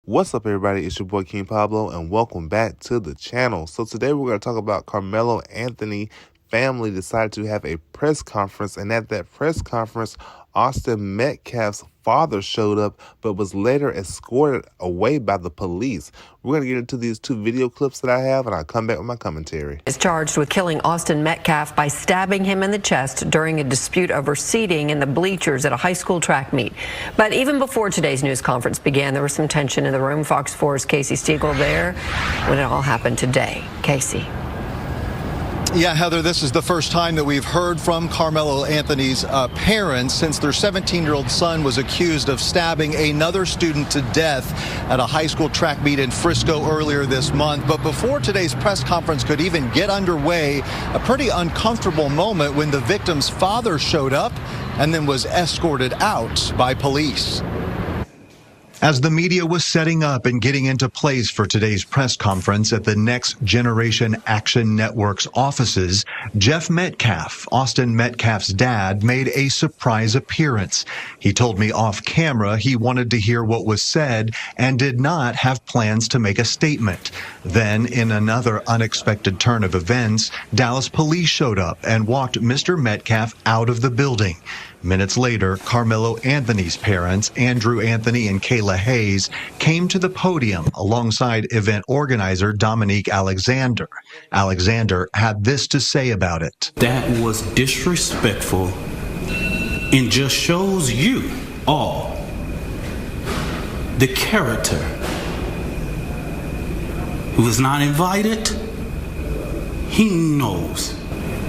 What's up, everybody? It's your boy Kyng Pablo, and welcome back to the channel. So today we're going to talk about Karmelo Anthony family decided to have a press conference, and at that press conference, Austin Metcalf's father showed up, but was later escorted away by the police. We're going to get into these two video clips that I have, and I'll come back with my commentary. Is charged with killing Austin Metcalf by stabbing him in the chest during a dispute over seating in the bleachers at a high school track meet. But even before today's news conference began, there was some tension in the room. Fox 4's Casey Stiegel there when it all happened today. Casey. Yeah, Heather, this is the first time that we've heard from Karmelo Anthony's parents since their 17-year-old son was accused of stabbing another student to death at a high school track meet in Frisco earlier this month. But before today's press conference could even get underway, a pretty uncomfortable moment when the victim's father showed up and then was escorted out by police. As the media was setting up and getting into place for today's press conference at the Next Generation Action Network's offices, Jeff Metcalf, Austin Metcalf's dad, made a surprise appearance. He told me off camera he wanted to hear what was said and did not have plans to make a statement. Then, in another unexpected turn of events, Dallas police showed up and walked Mr. Metcalf out of the building. Minutes later, Karmelo Anthony's parents, Andrew Anthony and Kayla Hayes, came to the podium alongside event organizer Dominique Alexander. Alexander had this to say about it. That was disrespectful and just shows you all the character. Who was not invited, he knows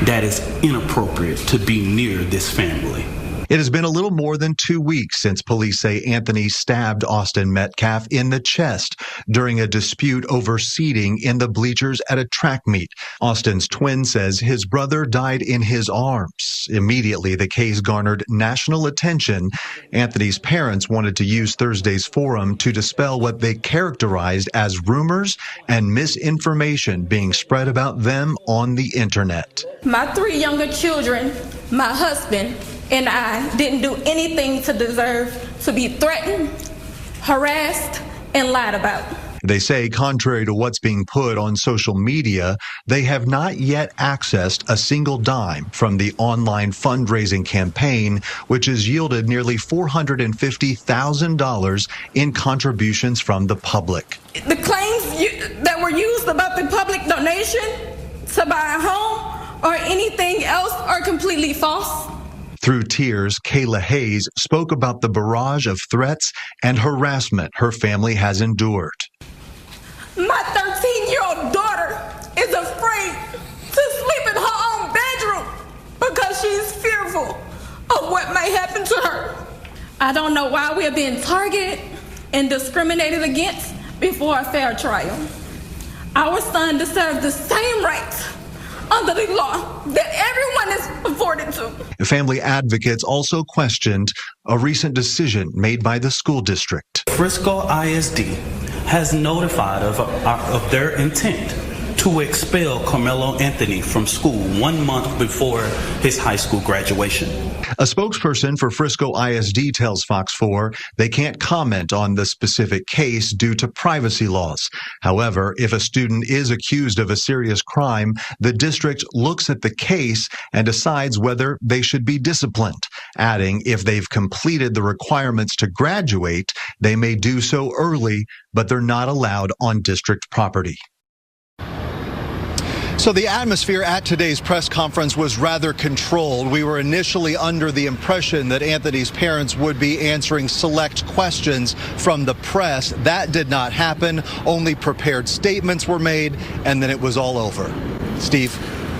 that it's inappropriate to be near this family. It has been a little more than 2 weeks since police say Anthony stabbed Austin Metcalf in the chest during a dispute over seating in the bleachers at a track meet. Austin's twin says his brother died in his arms. Immediately, the case garnered national attention. Anthony's parents wanted to use Thursday's forum to dispel what they characterized as rumors and misinformation being spread about them on the internet. My 3 younger children, my husband, and I didn't do anything to deserve to be threatened, harassed, and lied about. They say, contrary to what's being put on social media, they have not yet accessed a single dime from the online fundraising campaign, which has yielded nearly $450,000 in contributions from the public. The claims that were used about the public donation to buy a home or anything else are completely false. Through tears, Kayla Hayes spoke about the barrage of threats and harassment her family has endured. My 13-year-old daughter is afraid to sleep in her own bedroom because she's fearful of what may happen to her. I don't know why we are being targeted and discriminated against before a fair trial. Our son deserves the same rights under the law that everyone is afforded to. Family advocates also questioned a recent decision made by the school district. Frisco ISD has notified of their intent to expel Karmelo Anthony from school 1 month before his high school graduation. A spokesperson for Frisco ISD tells Fox 4 they can't comment on the specific case due to privacy laws. However, if a student is accused of a serious crime, the district looks at the case and decides whether they should be disciplined, adding if they've completed the requirements to graduate, they may do so early, but they're not allowed on district property. So the atmosphere at today's press conference was rather controlled. We were initially under the impression that Anthony's parents would be answering select questions from the press. That did not happen. Only prepared statements were made, and then it was all over. Steve.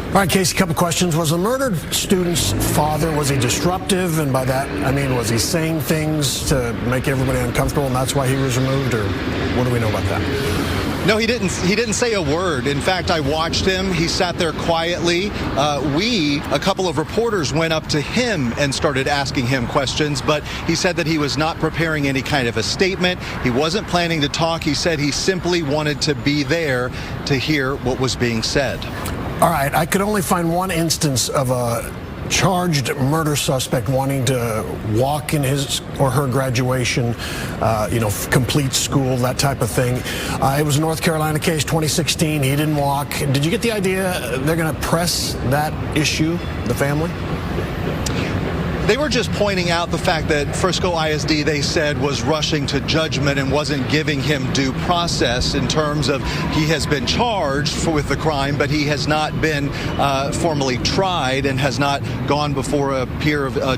All right, Casey, a couple questions. Was the murdered student's father, was he disruptive? And by that, I mean, was he saying things to make everybody uncomfortable, and that's why he was removed? Or what do we know about that? No, he didn't say a word. In fact, I watched him. He sat there quietly. A couple of reporters went up to him and started asking him questions, but he said that he was not preparing any kind of a statement. He wasn't planning to talk. He said he simply wanted to be there to hear what was being said. All right, I could only find one instance of a charged murder suspect wanting to walk in his or her graduation, complete school, that type of thing. It was a North Carolina case, 2016. He didn't walk. Did you get the idea they're going to press that issue, the family? They were just pointing out the fact that Frisco ISD, they said, was rushing to judgment and wasn't giving him due process in terms of he has been charged with the crime, but he has not been formally tried and has not gone before a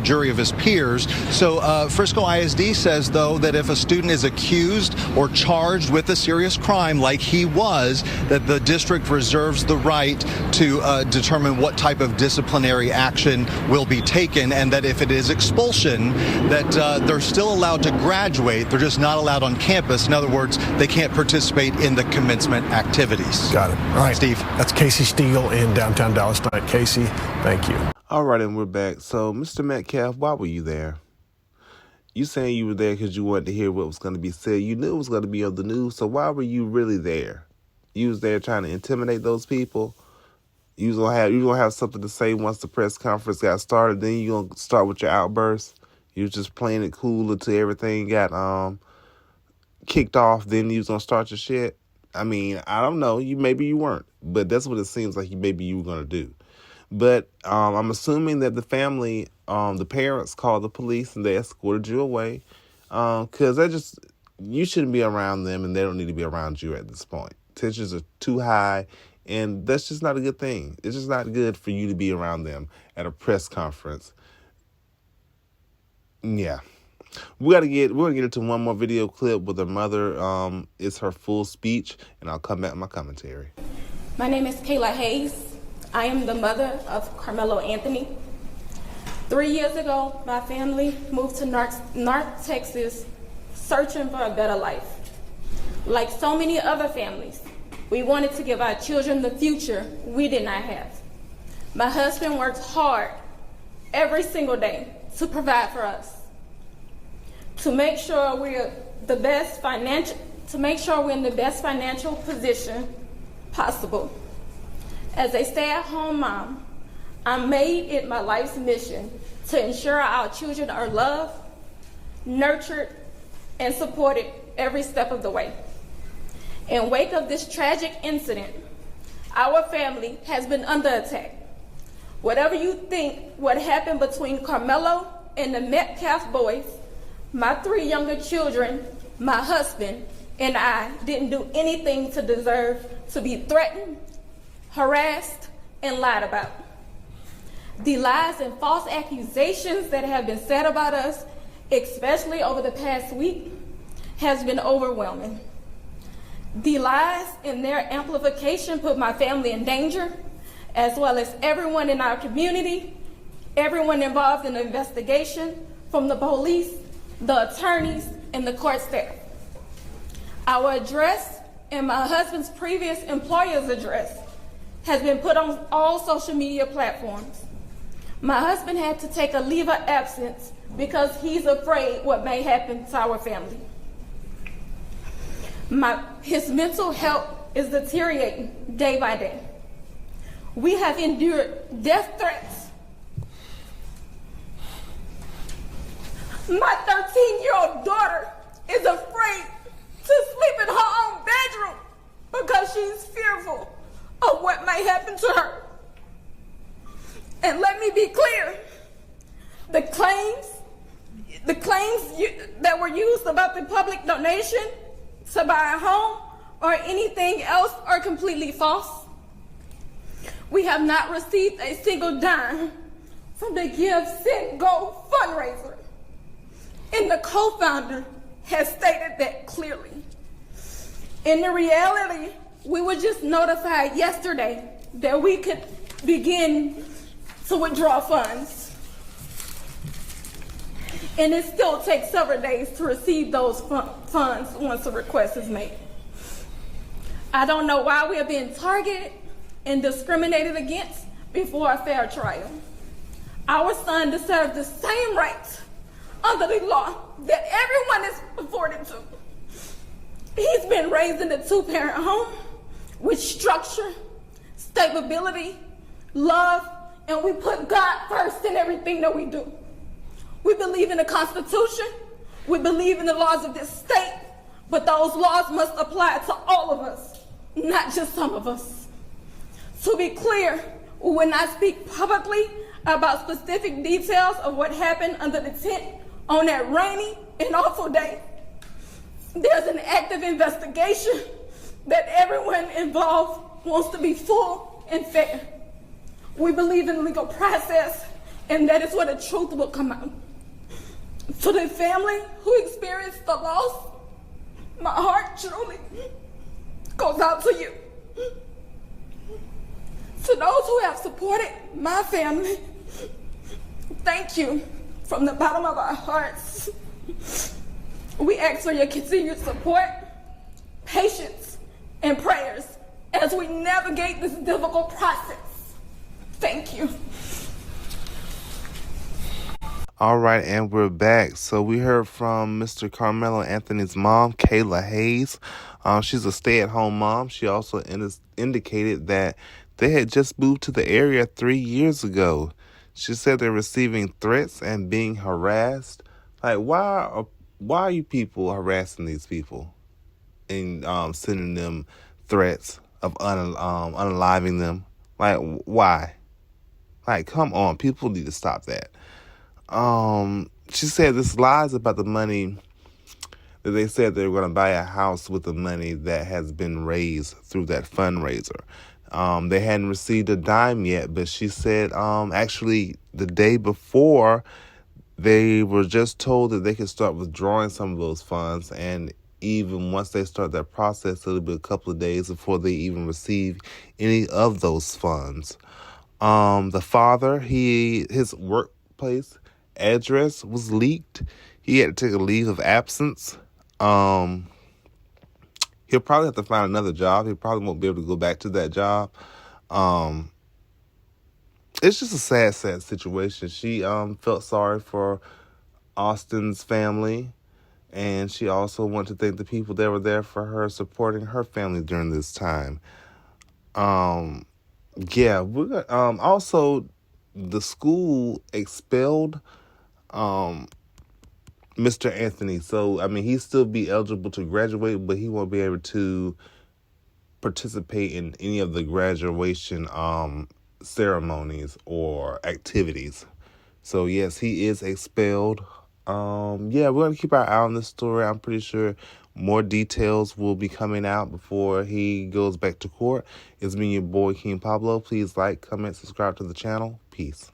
jury of his peers. So Frisco ISD says, though, that if a student is accused or charged with a serious crime like he was, that the district reserves the right to determine what type of disciplinary action will be taken, and that if it is expulsion, that they're still allowed to graduate. They're just not allowed on campus. In other words, they can't participate in the commencement activities. Got it. All right, Steve. That's Casey Steele in downtown Dallas tonight. Casey, thank you. All right, and we're back. So, Mr. Metcalf, why were you there? You saying you were there because you wanted to hear what was going to be said. You knew it was going to be on the news, so why were you really there? You was there trying to intimidate those people? You gonna have something to say once the press conference got started. Then you gonna start with your outburst. You was just playing it cool until everything got kicked off. Then you was gonna start your shit. I mean, I don't know. Maybe you weren't, but that's what it seems like. Maybe you were gonna do. But I'm assuming that the family, the parents, called the police and they escorted you away because you shouldn't be around them and they don't need to be around you at this point. Tensions are too high. And that's just not a good thing. It's just not good for you to be around them at a press conference. Yeah. We're gonna get into one more video clip with her mother. It's her full speech, and I'll come back with my commentary. My name is Kayla Hayes. I am the mother of Karmelo Anthony. 3 years ago, my family moved to North Texas searching for a better life. Like so many other families, we wanted to give our children the future we did not have. My husband works hard every single day to provide for us, to make sure we're in the best financial position possible. As a stay-at-home mom, I made it my life's mission to ensure our children are loved, nurtured, and supported every step of the way. In wake of this tragic incident, our family has been under attack. Whatever you think what happened between Karmelo and the Metcalf boys, my 3 younger children, my husband, and I didn't do anything to deserve to be threatened, harassed, and lied about. The lies and false accusations that have been said about us, especially over the past week, has been overwhelming. The lies and their amplification put my family in danger, as well as everyone in our community, everyone involved in the investigation, from the police, the attorneys, and the court staff. Our address and my husband's previous employer's address has been put on all social media platforms. My husband had to take a leave of absence because he's afraid what may happen to our family. His mental health is deteriorating day by day. We have endured death threats. My 13-year-old daughter is afraid to sleep in her own bedroom because she's fearful of what may happen to her. And let me be clear, the claims that were used about the public donation to buy a home or anything else are completely false. We have not received a single dime from the Give, Send, Go fundraiser. And the co-founder has stated that clearly. In the reality, we were just notified yesterday that we could begin to withdraw funds. And it still takes several days to receive those funds once a request is made. I don't know why we are being targeted and discriminated against before a fair trial. Our son deserves the same rights under the law that everyone is afforded to. He's been raised in a 2-parent home with structure, stability, love, and we put God first in everything that we do. We believe in the Constitution. We believe in the laws of this state, but those laws must apply to all of us, not just some of us. To be clear, we will not speak publicly about specific details of what happened under the tent on that rainy and awful day. There's an active investigation that everyone involved wants to be full and fair. We believe in the legal process, and that is where the truth will come out. To the family who experienced the loss, my heart truly goes out to you. To those who have supported my family, thank you from the bottom of our hearts. We ask for your continued support, patience, and prayers as we navigate this difficult process. Thank you. All right, and we're back. So we heard from Mr. Karmelo Anthony's mom, Kayla Hayes. She's a stay-at-home mom. She also indicated that they had just moved to the area 3 years ago. She said they're receiving threats and being harassed. Like, why are you people harassing these people and sending them threats of unaliving them? Like, why? Like, come on, people need to stop that. She said this lies about the money that they said they were going to buy a house with the money that has been raised through that fundraiser. They hadn't received a dime yet, but she said actually the day before they were just told that they could start withdrawing some of those funds, and even once they start that process, it'll be a couple of days before they even receive any of those funds. The father, his workplace address was leaked. He had to take a leave of absence. He'll probably have to find another job. He probably won't be able to go back to that job. It's just a sad situation. She felt sorry for Austin's family, and she also wanted to thank the people that were there for her, supporting her family during this time. Yeah, we're gonna, also the school expelled Mr. Anthony. So, I mean, he'd still be eligible to graduate, but he won't be able to participate in any of the graduation ceremonies or activities. So, yes, he is expelled. Yeah, we're going to keep our eye on this story. I'm pretty sure more details will be coming out before he goes back to court. It's me, your boy, Kyng Pablo. Please like, comment, subscribe to the channel. Peace.